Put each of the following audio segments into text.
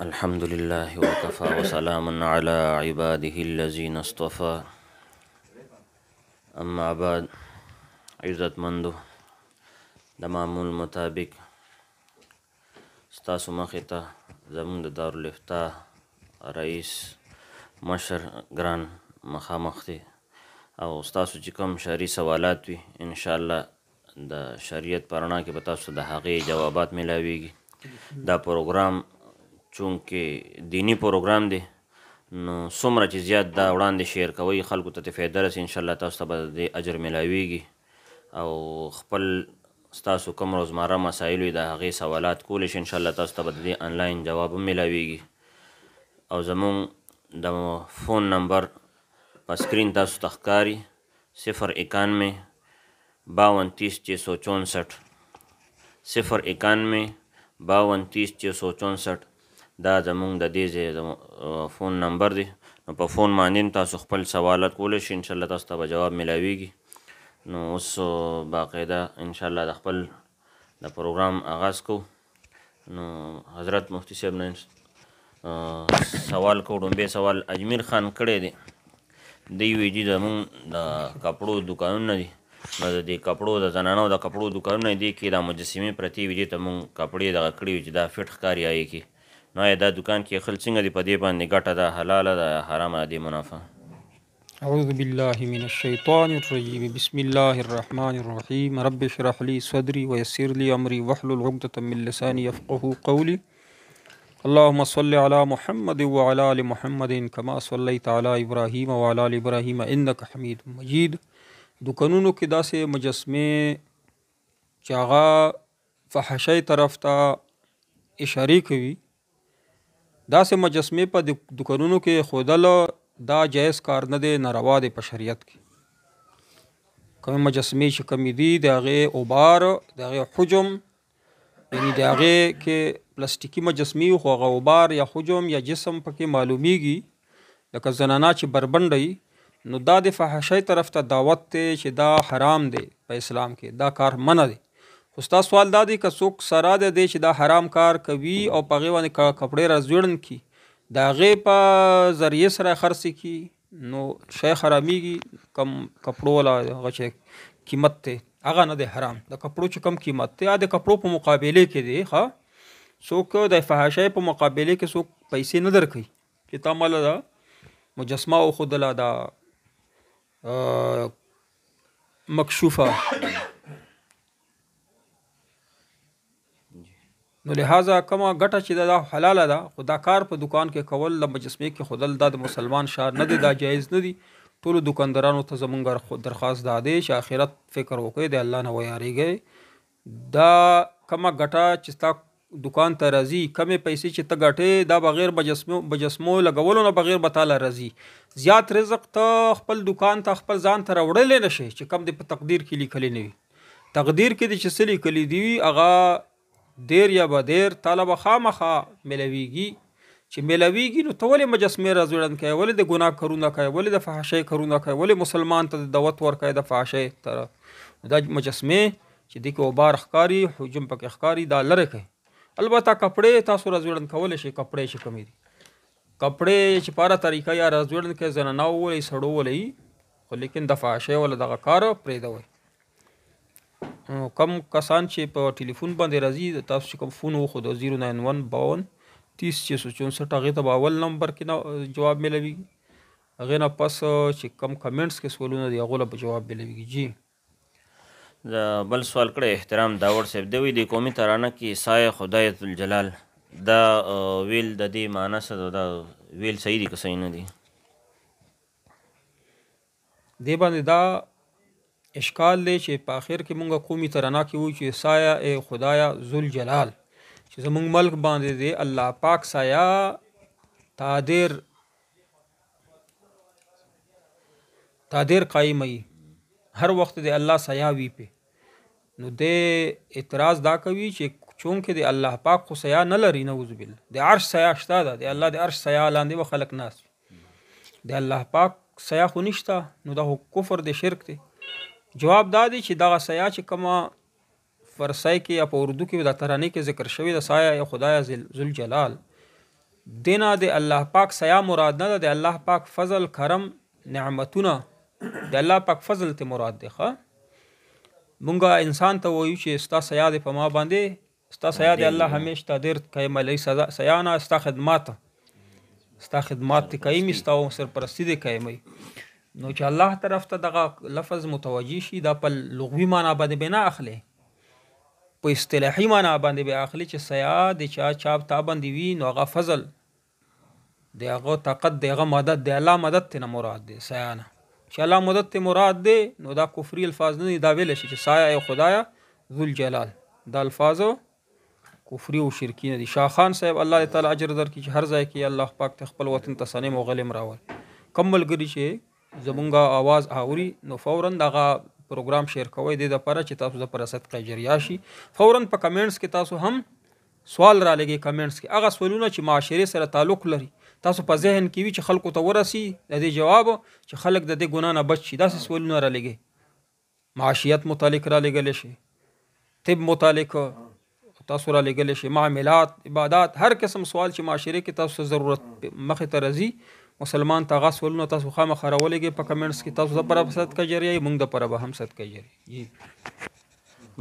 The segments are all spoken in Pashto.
الحمد لله وكفى وسلام على عباده الذين اصطفى. اما بعد، عزت مندو د معمول مطابق ستاسو مخې ته زمونږ د دارالفتاح رئیس مشر ګران مخامخ دی او ستاسو چې کوم شرعي سوالات وي انشاءالله د شریعت په رڼا کې به تاسو د هغې جوابات میلاویږي. دا پروګرام چونکې دینی پروګرام دی نو څومره چې زیات دا وړاندې شیر کوئ خلکو ته فایده رسي انشاءالله تاسو ته به د اجر میلاویږي او خپل ستاسو کوم روزمره مسایل وي د هغې سوالات کولی شي انشاءالله تاسو ته به د دې آنلاین جواب هم میلاویږي. او زمونږ د فون نمبر په سکرین تاسو ته ښکاري 091 52 30 664 091 52 30 664 دا زمونږ د دې ځای فون نمبر دی. نو په فون باندې هم تاسو خپل سوالات کولی شئ انشاءالله تاسو ته به جواب میلاویږي. نو اوس باقاعده انشاءالله د خپل د پروګرام آغاز کوو. نو حضرت مفتی صاحب نه سوال کوو. ډومبی سوال اجمیر خان کړی دی. دی وایي چې زمونږ د کپړو دوکانونه دي نو د دې کپړو د زنانو د کپړو دوکانونه دي کې دا مجسمې پرتې وي دې ته مونږ کپړې دغه کړي وي چې دا فټ ښکاري هغې کې. نو آیا دا دوکان کې خل څنګه دی؟ په دې باندې ګټه ده حلاله ده حرامه ده دې منافع؟ اعوذ بالله من الشیطان الرجیم بسم الله الرحمن الرحیم رب اشرح لي صدري ويسر لي امري واحلل عقدة من لساني يفقهوا قولي اللهم صل على محمد وعلى ال محمد كما صليت على ابراهيم وعلى ال ابراهيم انك حميد مجيد. دوکانونو کې داسې مجسمې چې هغه فحشۍ طرف ته اشارې کوي، داسې مجسمې په دوکانونو کې ښودل دا جایز کار نه دی، ناروا دی په شریعت کې. کومې مجسمې چې کمې دي د هغې اوبار د هغې حجم یعنی د هغې کې پلاستیکي مجسمې خو هغه اوبار یا حجم یا جسم پکې معلومیږي لکه زنانه چې بربنډه نو دا د فحشۍ طرف ته دعوت دی چې دا حرام دی په اسلام کې، دا کار منع دی. خو ستا سوال دا دی که څوک سره دی چې دا حرام کار کوي او په هغې باندې کپړې راځوړن کي د هغې په ذریعې سره خرڅې کي نو شی حرامیږي. کم کپړو والا هغه چې قیمت دی هغه نه دی حرام. د کپړو چې کم قیمت دی د کپړو په مقابلې کې دی. څوک د فحشۍ په مقابلې کې څوک پیسې نه درکوي چې تا ماله دا مجسمه وښودله دا مکشوفه نو لہذا کومه ګټه چې دا حلاله ده خو دا کار په دکان کې کول د مجسمې کې ښودل دا د مسلمان شار نه دی، دا جایز نه دی. ټولو دکاندارانو ته زمونږ درخواست دا دی چې آخرت فکر وکړئ، د الله نه ویاریږئ. دا کومه ګټه چې ستا دکان ته راځي کمې پیسې چې ته ګټې دا بغیر مجسمو لګولو نه بغیر به تاله راځي. زیات رزق ته خپل دکان ته خپل ځان ته راوړلی نه شي چې کم دی په تقدیر کې لیکلی نه وي. تقدیر کې دی چې څه لیکلی دي وي هغه دیر یا به دیر تاله به خامخا میلاویږي. چې میلاویږي نو ته ولې مجسمې راځوړن کوې، ولې د ګناه کارونه کوې، ولې د فحشۍ کارونه کوې، ولې مسلمان ته دعوت ورکوې د فحشۍ طرف. دا مجسمې چې دې کې اوبار ښکاري حجم پکې ښکاري دا لرې کوي. البته کپړې تاسو راځوړن کولی شئ، کپړې چې کمې دي کپړې چې په هره طریقه یا راځوړن کوي زنانه وولئ سړو ولئ خو لیکن د فحشۍ والا دغه کار پرېږدوئ. کم کسان چې په ټلیفون باندې راځي تاسو چې کوم فون وښودو 091 52 30 664 هغې ته به اول نمبر کې جواب میلاویږي. هغې نه پس چې کم کمنټس کې سوالونه دي هغو له به جواب میلاویږي. جی د بل سوال کړی احترام داور صاحب دی وایي د قومي ترانه کې سایه خدایة الجلال دا ویل د دې معنی څه ده؟ دا ویل صحیح دي که صحیح نه دي؟ دې باندې دا اشکال دی چې په آخر کې مونږ قومي ترانه کې وایو چې سایه ای خدایه ذوالجلال چې زمونږ ملک باندې دی الله پاک سایه تادیر قایموي، هر وخت د الله سایه وي پې. نو د اعتراض دا کوي چې چونکې د الله پاک خو سایه نه لري نعوذ بالله، د عرش سایه شته ده، د الله د عرش سایه لاندې به خلک ناست وي، د الله پاک سایه خو نشته. نو دا کفر د شرک دی. جواب دا دی چې دغه سایه چې کومه فرسای کې یا په اردو کې د ترانې کې ذکر شوی د سایه یا خدای ذوالجلال دینا د الله پاک سیا مراد نه ده، د الله پاک فضل کرم نعمتونه د الله پاک فضل ته مراد دی. ښه مونږه انسان ته وایو چې ستا سیا دی په ما باندې، ستا سیا دی الله همیش تا ډېر کوي لای سیا نه ستا خدمات ته کوي ستا سرپرستی دی کوي. نو چې الله طرف ته دغه لفظ متوجه شي دا په لغوي معنا باندې بنا اخلي، په اصطلاحي معنا باندې به اخلي چې سیا د چا تا باندې وي نو هغه فضل دی، هغه طاقت دی، هغه مدد دی، الله مدد ته نه مراد دی. سیا نه چې الله مدد ته مراد دی نو دا کفري الفاظ نه دي، دا ویل شي چې سایه ای خدایا ذوالجلال، دا الفاظ کفري او شرکی نه دي. شاخان صاحب الله تعالی اجر درکړي چې هر ځای کې الله پاک ته خپل وطن ته سنم او غلم راول. کم ملګري چې زمونږه آواز اوري نو فورا دغه پروګرام شیر کوئ د لپاره چې تاسو د پر صدقه جریه شي. فورا په کمنټس کې تاسو هم سوال را لګي، کمنټس کې هغه سوالونه چې معاشري سره تعلق لري تاسو په ذهن کې وي چې خلکو ته ورسي د دې جواب چې خلک د دې ګناه نه بچ شي، داسې سوالونه را لګي. معاشیت متعلق را لګل شي، طب متعلق تاسو را لګل شي، معاملات، عبادات، هر قسم سوال چې معاشري کې تاسو ضرورت مخې ته راځي مسلمان ته هغه سوالونه تاسو خامخا راولګئ په کمنټس کې. تاسو دپاره به صدقه جریه موږ دپاره به هم صدقه جریه.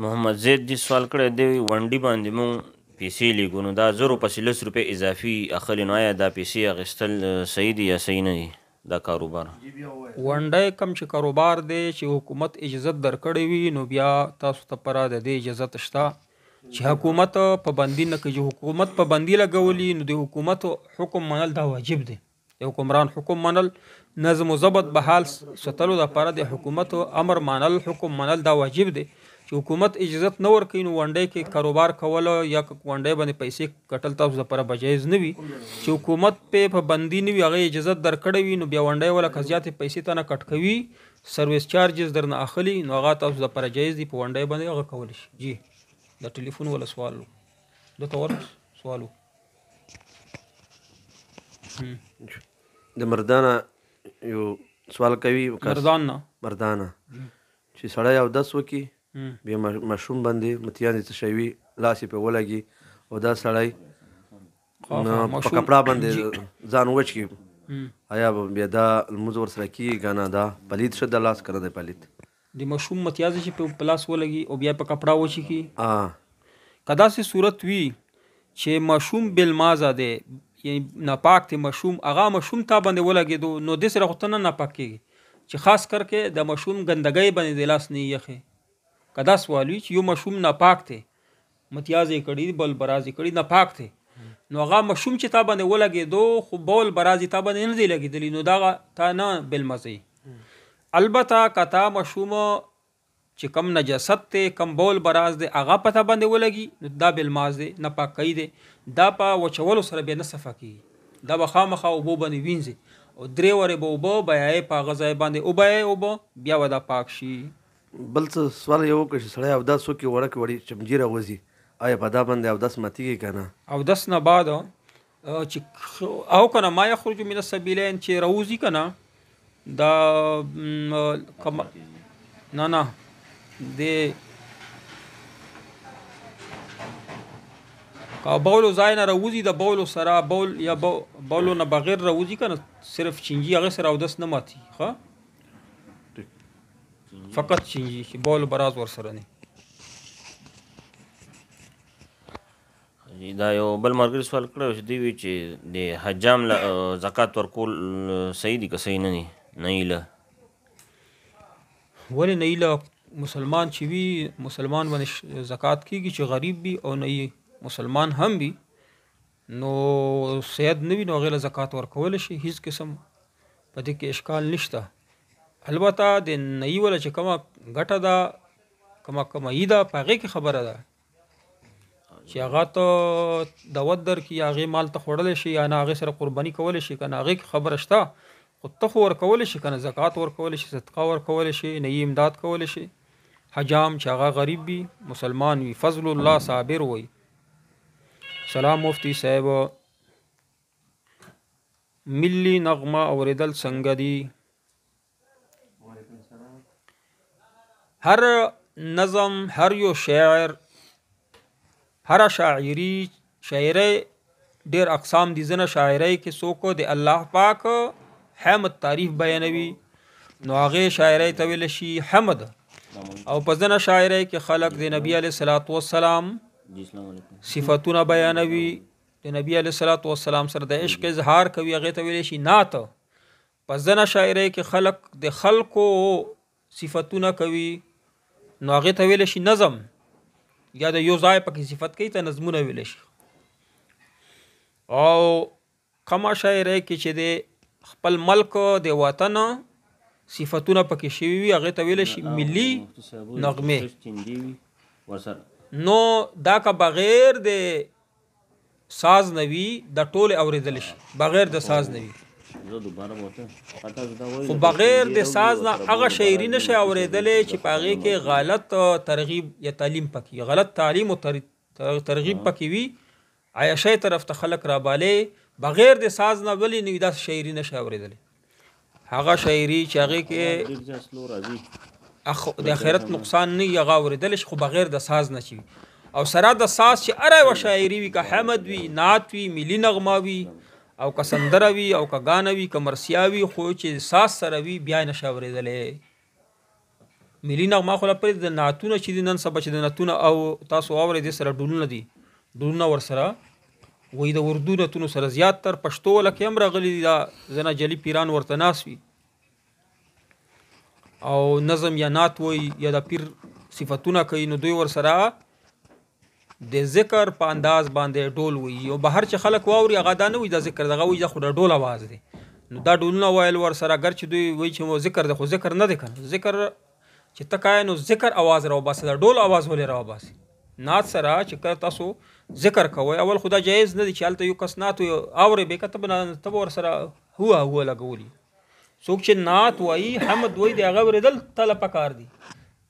محمد زید جی سوال کړی دی ونډي باندې مونږ پیسې لیږو نو دا 0 پسې 10 روپۍ اضافي اخلي، نو آیا دا پیسې اخیستل صحیح دي یا صحیح نه دي دا کاروبار؟ ونډی کم چې کاروبار دی چې حکومت اجازت درکړی وي نو بیا تاسو ته پره د دې اجازت شته چې حکومت پابندي نه کوي. چې حکومت پابندي لګولي نو د حکومت حکم منل دا واجب دی، د حکمران حکم منل، نظم و ضبط به حال ستلو دپاره د حکومت امر منل، حکم منل دا واجب دی. چې حکومت اجازت نه ورکوي نو ونډی کې کاروبار کول یا ونډی باندې پیسې کټل تاسو دپاره به جایز نه وي. چې حکومت په پابندي نه وي هغه اجازت درکړی وي نو بیا ونډی ولا که زیاتې پیسې ته نه کټ کوي، سرویس چارجز درنه اخلي، نو هغه تاسو دپاره جایز دي په ونډی باندې هغه کولی شي. جی د ټلیفون ولا سوال دته ور سوالو د مردانه یو سوال کوي مردانه چې سړی اودس وکړي بیا ماشوم باندې متیان دې څه شی وي لاس یې پرې ولګي او دا سړی په کپړه باندې ځان وچ کړي، آیا بیا دا لمونځ ورسره کېږي که نه؟ دا پلید شه د لاس که نه دی پلید؟ د ماشوم متیازې چې په لاس ولګي او بیا په کپړه وچي کړي، که داسې صورت وي چې ماشوم بالمازه دی یعنی ناپاک دی ماشوم، هغه ماشوم تا باندې ولګېدو نو دې سره خو ته نه ناپاک کېږي، چې خاص کر کې د ماشوم ګندګۍ باندې د لاس نه یخې. که دا سوال وي چې یو ماشوم ناپاک دی متیازې کړي بول برازي کړي ناپاک دی نو هغه ماشوم چې تا باندې ولګېدو خو بول برازي تا باندې نه دی لګېدلی نو دغه تا نه بالمزه. البته که تا ماشوم چې کم نجاست دی کم بول براز دی هغه په تا باندې ولګي نو دا بالماز دی ناپاکۍ دی، دا په وچولو سره بیا نه صفا کېږي، دا به خامخا اوبو باندې وینځي او 3 ورې به اوبه بیا یې په هغه ځای باندې وبایې اوبه بیا به دا پاک شي. بل څه سوال یې وکړه چې سړی اودس وکړي وړکې وړي چمجي راوځي، آیا په دا باندې اودس ماتېږي که نه؟ اودس نه بعد چې او که نه ما یخرج من السبیلین چې راوځي که نه دا نه د که بولو ځای نه راوځي د بولو سره بول یا بولو نه بغیر راوځي که نه صرف چینجي هغې سره اودس نه ماتېږي. ښه فقط چینجي چې بول براز ورسره نه. دا یو بل ملګري سوال کړی چې دوی وی چې د حجام زکات ورکول صحیح دي که صحیح نه دي؟ نه ایله ولې نه ایله مسلمان چې وي مسلمان باندې زکات کېږي چې غریب وي او نه مسلمان هم وي نو صحت نه وي نو هغې له زکات ورکولی شي، هیڅ قسم په دې کې اشکال نشته. البته د نهي وله چې کومه ګټه ده کومه کمایي ده په هغې کې خبره ده چې هغه ته دعوت درکړي یا هغې مال ته خوړلی شي یا نه هغې سره قرباني کولی شي که نه هغې کې خبره شته، خو ته خو ورکولی شي که نه زکات ورکولی شي، صدقه ورکولی شي، نهي امداد کولی شي. حجام چې هغه غریب وي مسلمان وي فضل الله صابر وي. سلام مفتی صاحب، ملی نغمه اوریدل څنګه دي؟ هر نظم هر یو شاعر هر شاعری ډېر اقسام دي. ځنه شاعرۍ کې څوک د الله پاک حمد تعریف بیانوي نو هغې شاعرۍ ته ویلی شي حمد. او په ځنه شاعرۍ کې خلک د نبي علیه الصلاة والسلام صفتونه بیانوي، د نبي علیه الصلاة والسلام سره د عشق اظهار کوي، هغې ته ویلی شي نعت. په ځنه شاعرۍ کې خلک د خلکو صفتونه کوي نو هغې ته ویلی شي نظم، یا د یو ځای پکې صفت کوي ته نظمونه ویلی شي. او کمه شاعرۍ کې چې د خپل ملک د وطن صفتونه پکې شوي وي هغې ته ویلی شي ملي نغمې. نو دا که بغیر د ساز نه وي د ټولې اورېدلی شي، بغیر د ساز نه وي. خو بغیر د ساز نه هغه شاعري نشي اورېدلی چې په هغې کې غلط ترغیب یا تعلیم پکې، غلط تعلیم او ترغیب پکې وي، عیاشۍ طرف ته خلک رابالي، بغیر د ساز نه ولې نه وي داسې شاعري نشي اورېدلی. هغه شاعري چې هغې کې د آخرت نقصان نه وي هغه اورېدلی شي، خو بغیر د ساز نه چې وي. او سره د ساز چې هره یوه شاعري وي، که حمد وي، نعت وي، ملي نغمه وي، او که سندره وي، او که ګانه وي، که مرثیه وي، خو چې ساز سره وي بیا یې نشي اورېدلی. ملي نغمه خو لا پرېږدي، د نعتونه چې دي نن سبا چې د نعتونه او تاسو واورئ دې سره ډولونه دي، ډولونه ورسره وایي د اردو نعتونو سره زیات تر پښتو لکې هم راغلي دي، دا ځنه جلي پیران ورته ناست وي او نظم یا نعت وایي یا د پیر صفتونه کوي نو دوی ورسره د ذکر په انداز باندې ډول وایي. او بهر چې خلک واوري هغه دا نه وایي دا ذکر دغه وایي دا خو د ډول اواز دی. نو دا ډولونه ویل ورسره اگر چې دوی وایي چې ذکر دی خو ذکر نه دی که نه، ذکر چې ته کوې نو ذکر اواز راوباسي، د ډول اواز ولې راوباسي. نعت سره چې کله تاسو ذکر کوئ اول خو دا جایز نه دی چې هلته یو کس نعت اورئ بې که ته به ورسره هوه لګولي. څوک چې نعت وایي حمد وایي د هغه اورېدل تله پکار دي.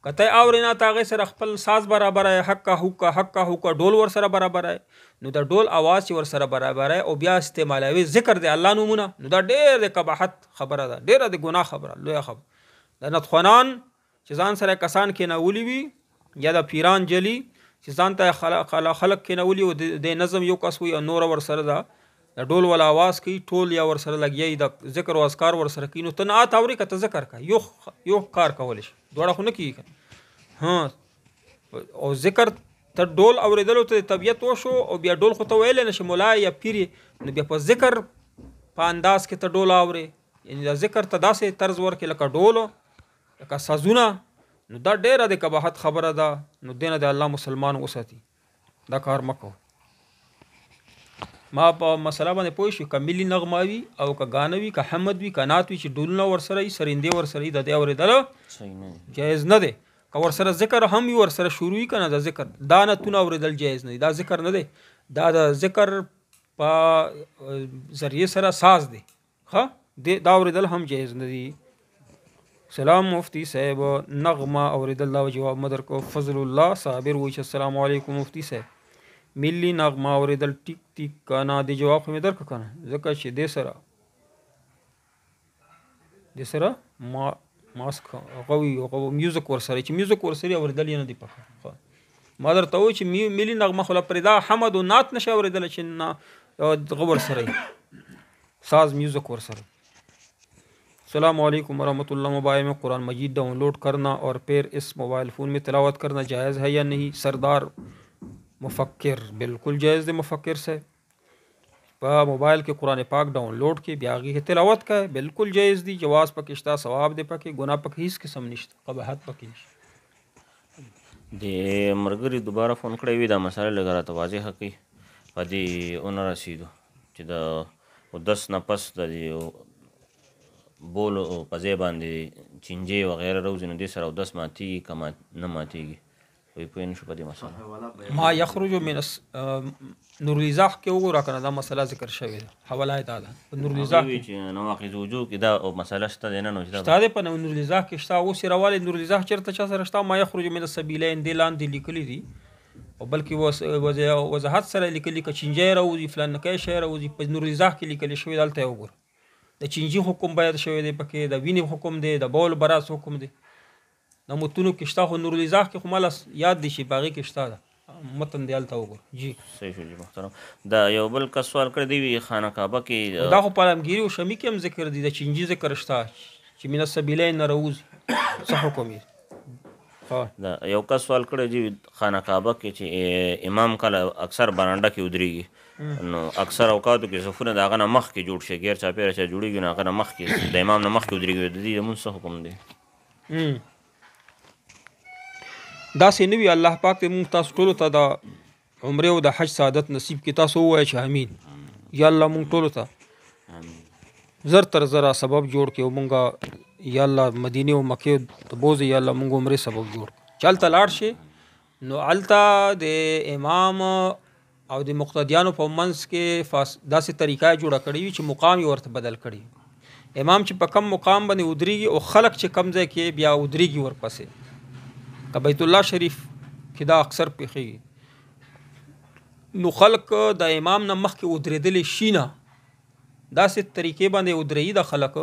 که ته اورې نعت هغې سره خپل ساز برابری، حقه حقه ډول ورسره برابری، نو د ډول اواز چې ورسره برابری او بیا استعمالوي ذکر د الله نومونه، نو دا ډېر د قباحت خبره ده، ډېره د ګناه خبره، لویه خبره. د نتخوانان چې ځان سره کسان کېنولي وي یا د پیران جلي چې ځان ته خلق کېنولي او د نظم یو کس وي او نوره ورسره ده د ډول والا آواز کوي، ټول یا ورسره لګیایي د ذکر او اذکار ورسره کوي، نو ته نعت اورې که ته ذکر کوه یو کار کولی شي، دواړه خو نه کېږي که او ذکر ته ډول اورېدلو ته د طبیعت وشو او بیا ډول خو ته ویلی نه شي ملا یا پیر نو بیا په ذکر په انداز کې ته ډول اورې، یعنې د ذکر ته داسې طرز ورکړې لکه ډولو لکه سازونه، نو دا ډېره د قباحت خبره ده. نو دې نه د الله مسلمان وساتي، دا کار مه کوه. ما په مسله باندې پوه شو، که ملي نغمه وي او که ګانه وي، که حمد وي، که نعت وي چې ډولونه ورسره وي، سرندې ورسره وي، د دې اورېدل جایز نه دی. که ورسره ذکر هم وي ورسره شروع وي که نه د ذکر دا نعتونه اورېدل جایز نه دی، دا ذکر نه دی، دا د ذکر په ذریعې سره ساز دی، ښه دا اورېدل هم جایز نه دی. سلام مفتی صاحب، نغمه اورېدل دا جواب مدر کو. فضل الله صابر وایي چې السلام علیکم مفتی صاحب، ملي نغمه اورېدل ټیک ټیک که نه دی جواب خو مې درکړه که نه، ځکه چې دې سره ماسک هغه وي میوزک ورسره چې میوزک ورسره اورېدل یې نه دی پکار. ما درته وایي چې ملي نغمه خو له پرې دا حمد و نعت نشي اورېدلی چې نه هغه ورسره ساز میوزک ورسره. السلام علیکم ورحمۃ اللہ. موبائل میں قرآن مجید ڈاؤن لوڈ کرنا اور پھر اس موبائل فون میں تلاوت کرنا جائز ہے یا نہیں؟ سردار مفکر بالکل جائز ہے. مفکر سے په موبایل کې قرآن پاک ډاون لوډ کې بیا هغې کې تلاوت کوه، بالکل جایز دي، جواز پکې شته، ثواب دی پکې، ګناه پکې هېڅ قسم نشته، قباحت پکې نشته. د ملګري دوباره فون کړی وي دا مسله لږه راته واضحه کوي. په دې ونه رسېدو چې د اودس نه پس د بول په ځای باندې چینجې وغیره راوځي نو دې سره اودس ماتېږي که نه ماتېږي؟ وایي پوه نه شو په دې مسله. ما یخرج من نور الایضاح کې وګوره که نه دا مسله ذکر شوې ده، حواله یې دا ده په نور الایضاح کې چې نواقض وجوب کې دا مسله شته دی نه نو شته دی په نور الایضاح کې شته. اوس یې راوالی نور الایضاح چېرته چا سره شته؟ ما یخرج من السبیلین دې لاندې لیکلي دي او بلکې وضاحت سره لیکلي که چینجی راوځي فلانکی شی راوځي په نور الایضاح کې لیکلي شوي دلته یې وګوره. د چینجي حکم باید شوی دی پکې، د وینې حکم دی، د بول براس حکم دی، د متونو کې شته، خو نور الایضاح کې خو ماله یاد دی چې په هغې کې شته ده، متن دی هلته وګوره. جی صحیح شو جی محترم. دا یو بل کس سوال کړی دی خانه کعبه کې دا خو په علمګیري او شمی کې هم ذکر دی، د چینجي ذکر شته چې من السبیلین نه راوځي، څه حکم یې؟ دا یو کس سوال کړی دی خانه کعبه کې چې امام کله اکثر برانډه کې ودرېږي، نو اکثر اوقاتو کې صفونه د هغه نه مخکې جوړ شي، غیر چاپېره چې جوړېږي نو هغه نه مخکې د امام نه مخکې ودرېږي، د دې لمونځ څه حکم دی؟ داسې نه وي. الله پاک دې مونږ تاسو ټولو ته د عمرې او د حج سعادت نصیب کړي. تاسو ووایئ چې امین. یا الله مونږ ټولو ته زر تر زره سبب جوړ کړي او مونږه یا الله مدینه او مکې ته بوځي، یا الله مونږ عمرې سبب جوړ کړي چې هلته لاړ شي. نو هلته د امام او د مقتدیانو په منځ کې داسې طریقه جوړه کړې وي چې مقام یې ورته بدل کړي. امام چې په کم مقام باندې ودرېږي او خلق چې کم ځای کې بیا ودرېږي ورپسې، که بیت الله شریف کې دا اکثر پیښیږي، نو خلق د امام نه مخکې ودرېدلی شي نه، داسې طریقې باندې ودرېږي د خلق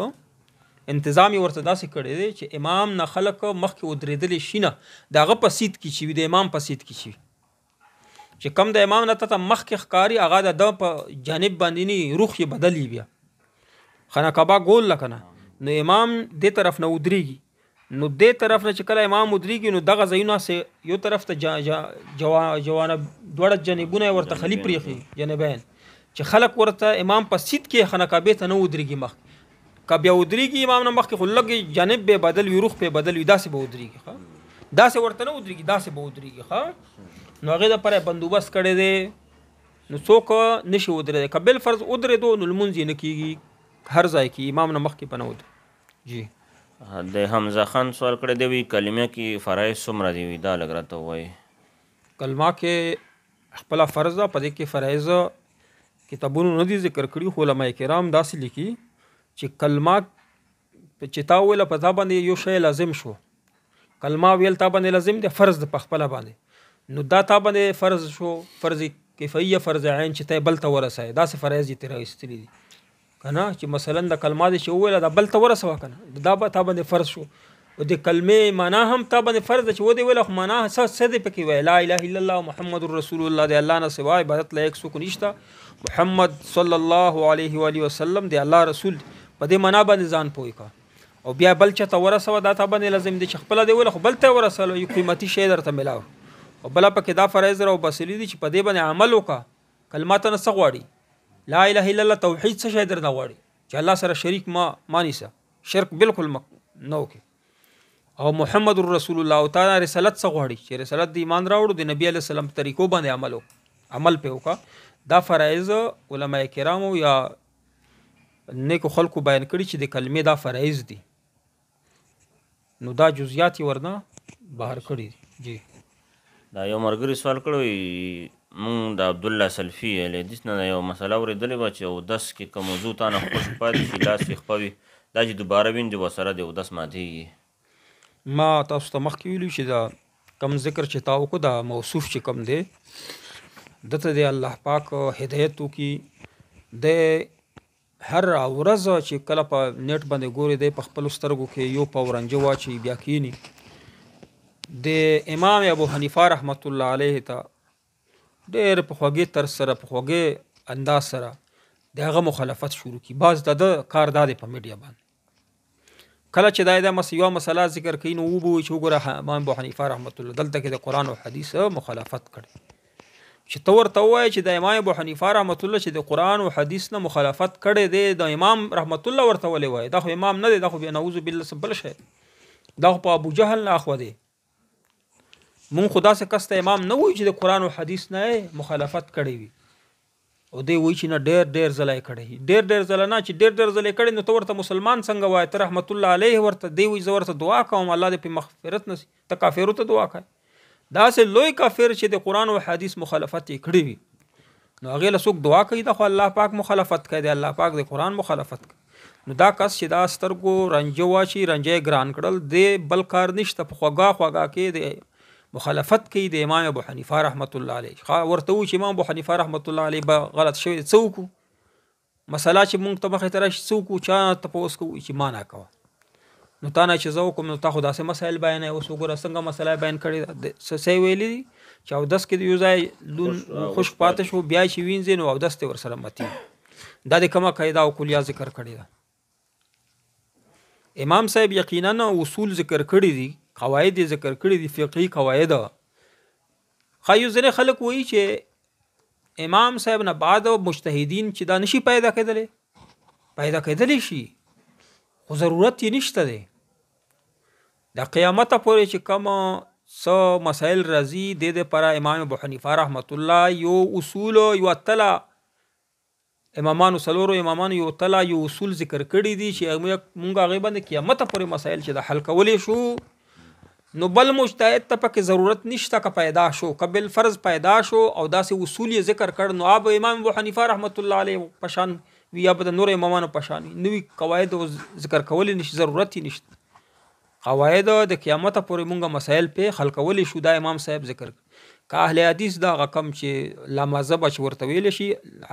انتظام یې ورته داسې کړی دی چې امام نه خلق مخکې ودرېدلی شي نه، د هغه په سیټ کې چې وي د امام په سیټ کې چې وي، چې کم د امام نه ته مخکې ښکاري هغه د ده په جانب باندې نه روخ یې بدل وي. بیا خانه کعبه ګول لکه نه، نو امام دې طرف نه ودرېږي، نو دې طرف نه چې کله امام ودرېږي نو دغه ځایونه یو طرف ته جوانب دواړه جانبونه یې ورته خالي پرېښي جانبین، چې خلق ورته امام په سیټ کې خانه کعبې ته نه ودرېږي مخکې. که بیا ودرېږي امام نه مخکې خو لږ جانب به بدل وي، روخ به بدل وي، داسې به ودرېږي، داسې ورته نه ودرېږي، داسې به ودرېږي. نو هغې دپاره بندوبست کړی دی، نو څوک نشي ودرېدی. که بالفرض ودرېدو نو لمونځ یې نه کېږي، هر ځای کې امام نه مخکې به نه ودرېږي. جی د حمزه خان سوال کړی دی، وی کلمه کې فرایض څومره دي؟ وي دا لږ راته ووایي. کلمه کې خپله فرض ده، په دې کې فرایض کتابونو نه دي ذکر کړي، خو علما کرام داسې لیکي چې کلمه چې تا وویله په تا باندې یو شی لازم شو، کلمه ویل تا باندې لازم دی، فرض د په خپله باندې، نو دا تا باندې فرض شو، فرض کفایه، فرض عین چې ته بل ته ورسوې، داسې فرایض یې ترې ایستلي دي که نه، چې مثلا د کلمه دې چې وویله دا بل ته ورسوه که نه، دا به تا باندې فرض شو. او د کلمې معنا هم تا باندې فرض ده چې ودې ویله، خو معنا څه دی پکې وایي؟ لا اله الا الله محمد رسول الله، د الله نه سوا عبادت لایق څوک نشته، محمد صلی الله علیه و آله وسلم د الله رسول، په دې معنا باندې ځان پوه کړه. او بیا بل چاته ورسوه، دا تا باندې لازم دی چې خپله دې ویله خو بل ته ورسوله، یو قیمتي شی درته میلاو. او بله پکې دا فرایض راوباسلي دي چې په دې باندې عمل وکړه. کلمه ته نه څه غواړي؟ لا اله الا الله توحید څه شی درنه غواړي؟ چې الله سره شریک ما نیسه، شرک بالکل نه وکړي. او محمد رسول الله، او تعالی رسالت څه غواړي؟ چې رسالت د ایمان راوړو، د نبی علیه السلام طریقو باندې عمل پې وکړه. دا فرایض علما کرامو یا نیکو خلکو بیان کړي چې د کلمې دا فرایض دي، نو دا جزئیات یې ورنه بهر کړي دي. جی دا یو ملګري سوال کړی، مونږ د عبدالله سلفي حدیث نه یو مسله اورېدلې وه چې اودس کې که موضوع تا نه خوش پاتې شي، لاس یې خپه وي، دا چې دوباره وینځي ورسره د اودس ماتېږي. ما تاسو ته مخکې ویلي چې دا کم ذکر چې تا وکړو، دا موصوف چې کم دی دته د الله پاک هدایت وکړي، د هر ورځ چې کله په نیټ باندې ګوري دی په خپلو سترګو کې یو پورنجه واچي، بیا کینی د امام ابو حنیفه رحمت الله علیه ته ډېر په خوږې طرز سره، په خوږې انداز سره د هغه مخالفت شروع کړي. بعض د کار دا دی په میډیا باندې، کله چې دا یوه مسله ذکر کوي نو وبوي چې وګوره امام ابو حنیفه رحمت الله دلته کې د قرآن او حدیث مخالفت کړي. چې ته ورته ووایې چې د امام ابو حنیفه رحمت الله چې د قرآن او حدیث نه مخالفت کړی دی، د امام رحمت الله ورته ولې وایي؟ دا خو امام نه دی، دا خو بیا نعوذ بالله بل شی، دا خو په ابو جهل نه اخوا دی. مونږ خو داسې کس ته امام نه وایو چې د قرآن او حدیث نه مخالفت کړی وي، او دی وایي چې نه ډېر ځله یې کړی، ډېر ځله نه، چې ډېر ځله یې کړی، نو ته ورته مسلمان څنګه وایې؟ ته رحمت الله علیه ورته دی وایي زه ورته دعا کوم الله دې پې مغفرت نصیب، ته کافرو ته دعا کوې. داسې لوی کافر چې د قرآن او حدیث مخالفت یې کړی وي، نو هغې له څوک دعا کوي؟ دا خو الله پاک مخالفت کوي، د الله پاک د قرآن مخالفت کوي. نو دا کس چې دا سترګو رنجه واچي، رنجه یې ګران کړل، د بل کار نشته، په خوږه کې د مخالفت کوي د امام ابو حنیفه رحمت الله علیه. ورته وایي چې امام ابو حنیفه رحمت الله علیه به غلط شوی، څه وکړو؟ مسله چې مونږ ته مخې ته راشي څه وکړو؟ چا تپوس کوو چې ما نه کوه، نو تا نه چې زه وکړم نو تا خو داسې مسایل بیانوي. اوس وګوره څنګه مسله بیان کړې ده، څه ویلي دي چې اودس کې د یو ځای لون خشک پاتې شو بیا چې وینځي نو اودس ته ورسره متي. دا د کومه قاعده او کلیه ذکر کړې ده. امام صاحب یقینا اصول ذکر کړي دي، قواعد ذکر کړي دي، فقهي قواعد. خایو ځنې خلک وایي چې امام صاحب نه بعد مجتهدین چې دا نشي پیدا کېدلی شي، خو ضرورت یې نشته دی. د قیامت پورې چې کوم څه مسائل راځي د دې لپاره امام ابو حنیفه رحمت الله یو اصول یو اتلا امامانو سلورو امامانو یو تلا یو اصول ذکر کړي دي چې مونږ هغه باندې قیامت پورې مسائل چې د حل کولې شو نو بل مجتهد ته پکې ضرورت نشته که پیدا شو قبل فرض پیدا شو او داسې اصول یې ذکر کړ نو اب امام ابو حنیفه رحمت الله علیه پشان یا بد نور امامانو پشان نوې قواعد ذکر کولې نشي، ضرورت یې نشته. قواعد د قیامت پورې مونږ مسائل په حل کولې شو دا امام صاحب ذکر که اهل حدیث دا غکم چې لا مذهب چې ورته ویل شي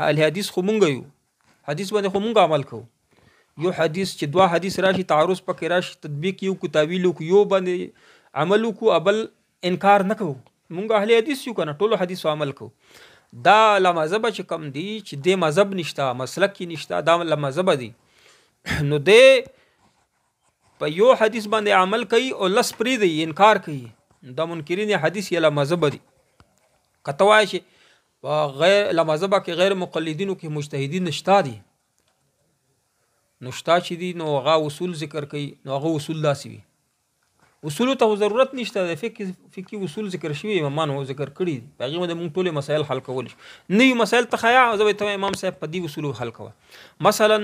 اهل حدیث خو مونږ یو حدیث باندې خو مونږ عمل کوو. یو حدیث چې دوه حدیث راشي تعارض پکې راشي تطبیق یو کو تعویل کو یو باندې عمل کو ابل انکار نه کوو. مونږ اهل حدیث یو کنه ټولو حدیث عمل کوو. دا لا مذهب چې کم دی چې د مذهب نشته مسلک کې نشته دا لا مذهب دی نو د په یو حدیث باندې عمل کوي او لس پرې دی انکار کوي دا منکرین حدیث یا لا مذهب دی. کته وای چې غیر لا مذهب کې غیر مقلدینو کې مجتهدین نشتا دي نشتا چې دي نو هغه اصول ذکر کوي نو هغه اصول داسي وي اصول ته ضرورت نشته د فقهي اصول ذکر شوی امامانو ذکر کړي هغه باندې موږ ټول مسائل حل کول شي نه مسائل تخیا او زه ته امام صاحب په دې اصول حل کوه. مثلا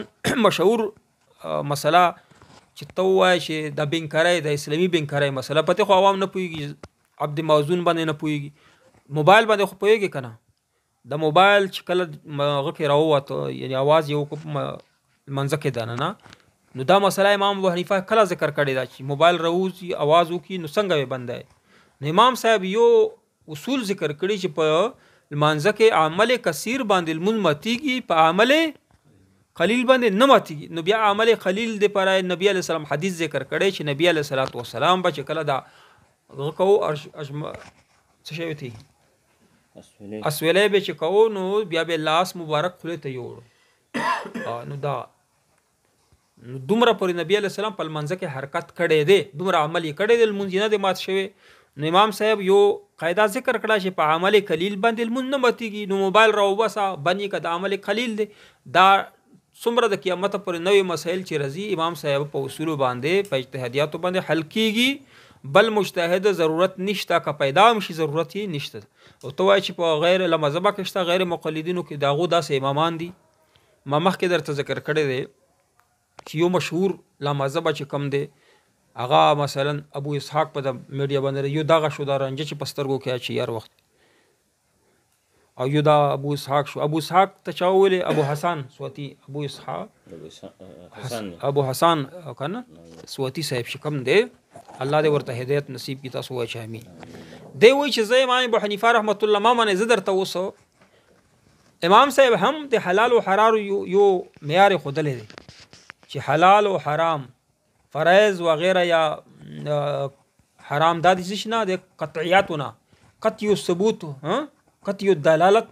مشهور مسله چې تو وای چې د بنکارۍ د اسلامي بنکارۍ مسله پته خو عوام نه پويږي عبد موزون باندې نه پويږي موبایل باندې خو پويږي کنه د موبایل چې کله هغه کې راووت یعنی आवाज یو کو منځ کې دانه نه نو دا مسله امام ابو حنیفه کله ذکر کړی دا چې موبایل راوځي आवाज وکي نو څنګه وي بندای نو امام صاحب یو اصول ذکر کړی چې په منځ کې عمل کثیر باندې المنمتیږي په عمل قلیل باندې نه ماتیږي نو بیا عمل قلیل د پر نبی علی السلام حدیث ذکر کړی چې نبی علی صلوات و سلام بچ کله دا غکو څه شی وتی اسویلې به چې کو نو بیا به لاس مبارک خله ته یوړ نو دا نو دومره پر نبی علی السلام په منځ کې حرکت کړي دي دومره عمل کړي دي المنځ نه د مات شوی نو امام صاحب یو قاعده ذکر کړه چې په عمل قلیل باندې المنځ نه ماتیږي نو موبایل راو بسا بنی کده عمل قلیل دي دا څومره د قیامت پر نوې مسائل چې رضی امام صاحب په اصول باندې په اجتهادیات باندې حل کیږي بل مجتهد ضرورت نشته که پیدا مشي ضرورت یې نشته او تو وای چې په غیر لمذهب کې شته غیر مقلدینو کې داغو داسې امامان دي ما مخکې درته ذکر کړی دی چې یو مشهور لمذهب چې کم دی هغه مثلا ابو اسحاق په میډیا باندې یو دغه شو دا رنجه چې پسترګو کې اچي یار وخت او یو دا ابو اسحاق شو ابو اسحاق تچاول ابو حسن سوتی ابو اسحاق ابو حسن کنه سوتی صاحب شکم دی الله دې ورته هدایت نصیب کی تاسو وای چې امين دی وای چې زه امام ابو حنیفه رحمت الله ما باندې زدر توسو امام صاحب هم د حلال او حرام یو معیار خودلې دي چې حلال او حرام فرایض و غیره یا حرام د دې نه د قطعیاتونه قطعی ثبوت قطعی دلالت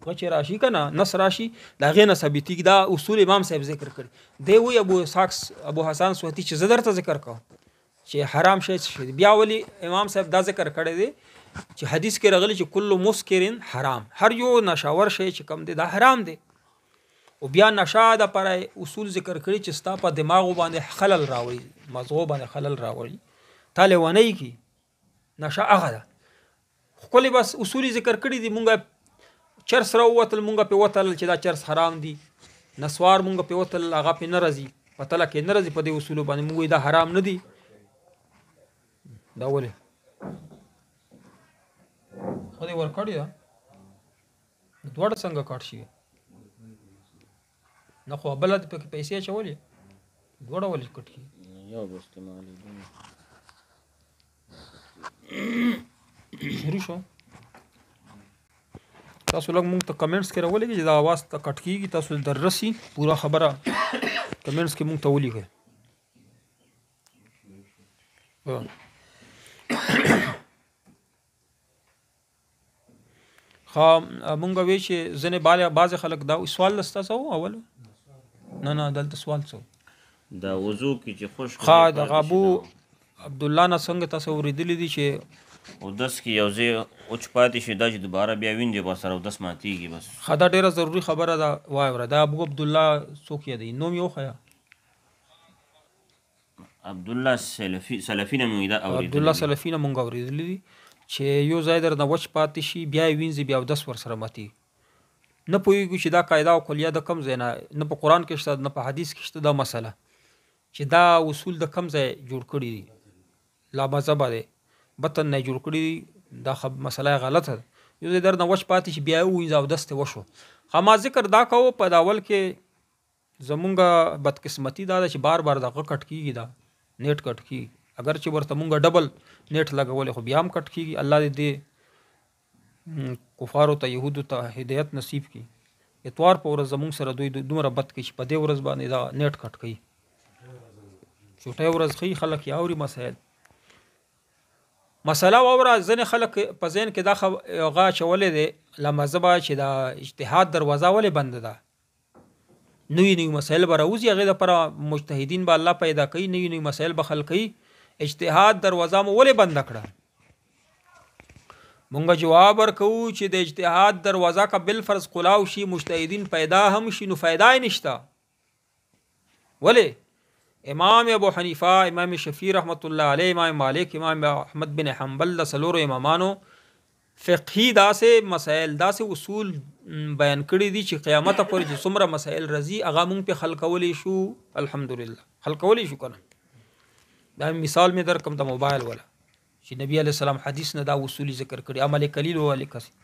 وچ راشي کنه نص راشي دا غینه ثابتی دا اصول امام صاحب ذکر کړي دی وی ابو حسن سوتی چې زدر ته ذکر کو چې حرام شي بیا ولی امام صاحب دا ذکر کړی دی چې حدیث کې راغلی چې کل مسکرین حرام هر یو نشاور شي چې کم دی دا حرام دی او بیا نشه د پر اصول ذکر کړي چې ستا په دماغ باندې خلل راوړي مغزو باندې خلل راوړي تاله ونی کی نشه هغه ده خو بس اصول ذکر کړي دي مونږه چرس راوتل مونږه په وتل چې دا چرس حرام دي نسوار مونږه په وتل هغه په ناراضي پتل کې ناراضي په دې اصول باندې مونږه دا حرام نه دي دا ولې خو دې ور کړی دا دوړ څنګه کاټ شي نه خو بل د پیسې چولې دوړ ولې کټ کی یو استعمالي شروع شو تاسو لږ مونږ ته کمنټس کې راولې چې دا आवाज ته کټ کیږي تاسو دررسي پورا خبره کمنټس کې مونږ ته ولېږئ مونږ وی چې ځنې بعض خلک دا سوال لستا سو اول نه دلته سوال سو دا وضو کې چې خوش د ابو عبد الله نه څنګه تاسو ورېدلی دي چې او دس کې یو ځای اوچ پاتې شي دا چې دوباره بیا وینځي بس سره دس ماتېږي بس دا ډیره ضروری خبره ده وایوره دا ابو عبد الله څوک دی نوم یو خیا عبد الله سلفي نه مې دا اورېدلی عبد الله سلفي نه مونږ اورېدلی دي چې یو ځای درنه وچ پاتې شي بیا وینځي بیا دس ور سره ماتي نه پوهېږو چې دا قاعده او کلیه د کم ځای نه په قرآن کې شته نه په حدیث کې شته دا مسله چې دا اصول د کم ځای جوړ کړي دي لا مذهبه دی بطن نه جوړ کړي دا مسله غلطه ده یو ځای درنه وچ پاتې شي بیا ووینځه او دس ته وشو خو ما ذکر دا کوو په اول کې زمونږ بدقسمتي دا ده چې بار بار دغه کټ کېږي دا نیټ کټ کېږي اگر چې ورته مونږ ډبل نیټ لګولې خو بیا هم کټ کېږي الله دې کفارو ته یهودو ته هدایت نصیب کړي اتوار په ورځ زمونږ سره دوی دومره بد کوي چې په دې ورځ باندې دا نیټ کټ کوي چوټۍ ورځ ښي خلک یې اوري مسله واوره ځینې خلک په ذهن کې دا هغه اچولی دی له مذهبه چې دا اجتهاد دروازه ولې بنده ده نوي مسایل به راوځي هغې دپاره مجتهدین به الله پیدا کوي نوي مسایل به حل کوي اجتهاد دروازه مو ولې بنده کړه مونږ جواب ورکوو چې د اجتهاد دروازه که بالفرض قلاو شي مجتهدین پیدا هم شي نو فایده یې نشته ولې امام ابو حنیفه امام شفیع رحمت الله علیه امام مالک امام احمد بن حنبل د څلورو امامانو فقهي داسې مسایل داسې اصول بیان کړي دي چې قیامت پورې چې څومره مسایل راځي هغه مونږ په حل کولی شو الحمدلله حل کولی شو که نه دا مثال مې در کوم د موبایل والا چې نبی علیه السلام حدیث نه دا اصولي ذکر کړي عمل قلیل و علی کثیر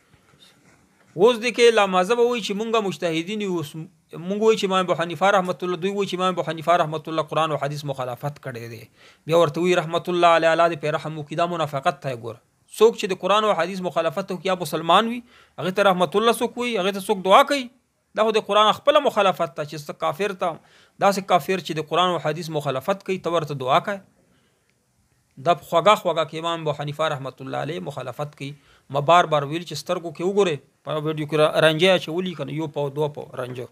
اوس د کې لا مذهب وایي چې مونږه مجتهدین یو مونږ وایي چې امام ابو حنیفه رحمت الله دوی وایي چې امام ابو حنیفه رحمت الله قرآن او حدیث مخالفت کړی دی بیا ورته وایي رحمت الله علیه الله دې په رحم وکړي دا منافقت ته ګوره څوک چې د قرآن او حدیث مخالفت وکړي یا مسلمان وي هغې ته رحمت الله څوک وایي هغې ته څوک دعا کوي دا خو د قرآن خپله مخالفت ته چې کافر ته داسې کافر چې د قرآن او حدیث مخالفت کوي ته ورته دعا کوي دا خوږه کې امام ابو حنیفه رحمت الله علیه مخالفت کوي ما بار ویل چې سترګو کې وګورئ په ویډیو کې رانجه اچولي که نه یو پاو دوه پاو رانجه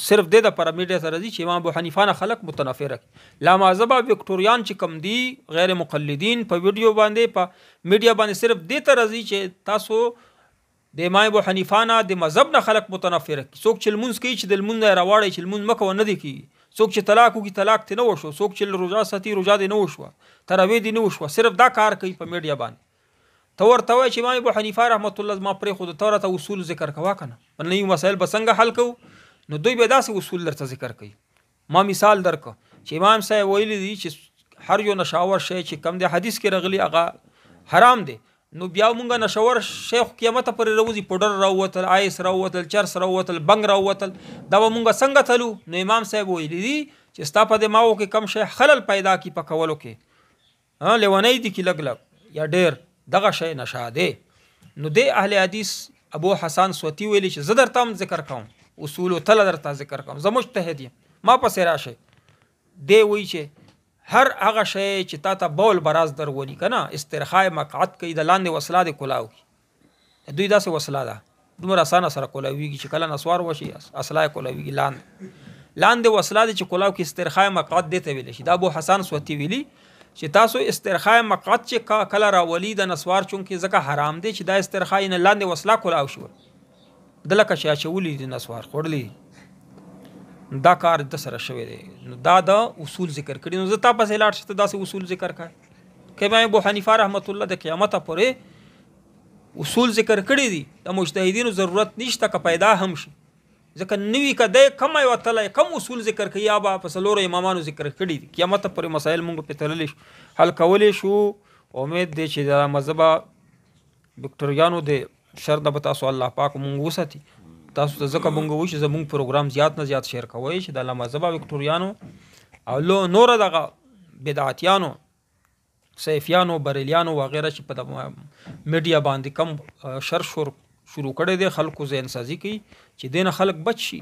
صرف دې دپاره میډیا ته راځي چې امام ابو حنیفه نه خلک متنفره کړي لا مذهبه وکټوریان چې کم دي غیر مقلدین په ویډیو باندې په میډیا باندې صرف دې ته راځي چې تاسو د امام ابو حنیفه نه د مذهب نه خلک متنفره کړي څوک چې لمونځ کوي چې د لمونځ نه یې راواړئ چې لمونځ مه کوه نه دی کېږي څوک چې طلاق وکړي طلاق ترې نه وشو څوک چې روژه ساتي روژه دې نه وشوه تراویح دې نه وشوه صرف دا کار کوي په میډیا باندې ته ورته وایي چې امام ابو حنیفه رحمت الله زما پرېښوده ته راته اصول ذکر کوه که نه په نوي مسایل به څنګه حل کوو نو دوی به داسې اصول درته ذکر کوي ما مثال درکړه چې امام صاحب ویلی دي چې هر یو نشاور شی چې کم دی حدیث کې راغلی هغه حرام دی نو بیا مونږ نشاور شی قیامت پورې راوځي پوډر راووتل آیس راووتل چرس راووتل بنګ راووتل دا به مونږ څنګه تلو نو امام صاحب ویلی دي چې ستا په دماغو کې کم شی خلل پیدا کړي په کولو کې لیونی دي کې لږ لږ یا ډېر دغه شی نشه دی نو دی اهل حدیث ابو حسن صوتی ویلی چې زه درته هم ذکر کوم اصول تله درته ذکر کوم زه مجتهد یم ما پسې راشئ دی وایي چې هر هغه شی چې تا ته بول براز درولي که نه استرخای مقعد کوي د لاندې وسله دې کولاو کړي دوی داسې وسله ده دومره اسانه سره کولاویږي چې کله نسوار وشي اصله یې کولاویږي لاندې وسله دې چې کولاو کې استرخای مقعد دې ته ویلی شي دا ابو حسن صوتی ویلي چې تاسو استرخای مقعد چې کله راولي د نسوار چونکې ځکه حرام دی چې دا استرخای نه لاندې وسله کولاو شو د لکه چې اچولي دي نسوار خوړلی دا کار د سره شوی دی نو دا د اصول ذکر کړي نو زه تا پسې لاړ شته داسې اصول ذکر کړه که امام ابو حنیفه رحمت الله د قیامت پورې اصول ذکر کړي دي د مجتهدینو ضرورت نشته که پیدا هم شي ځکه نوي که دی کم یې وتلی کم اصول ذکر کوي یا به په څلورو امامانو ذکر کړي دي قیامت پورې مسایل مونږ پې تللی شو حل کولی شو امید دی چې د مذهبه وکټوریانو د شر نه به تاسو الله پاک مونږ وساتي تاسو ته ځکه مونږ وایو چې زمونږ پروګرام زیات نه زیات شیر کوئ چې د لامذهبه وکټوریانو او نوره دغه بدعتیانو سیفیانو بریلیانو وغیره چې په میډیا باندې کم شر شروع کړی دی خلکو ذهن سازي کوي چې دې نه خلک بچ شي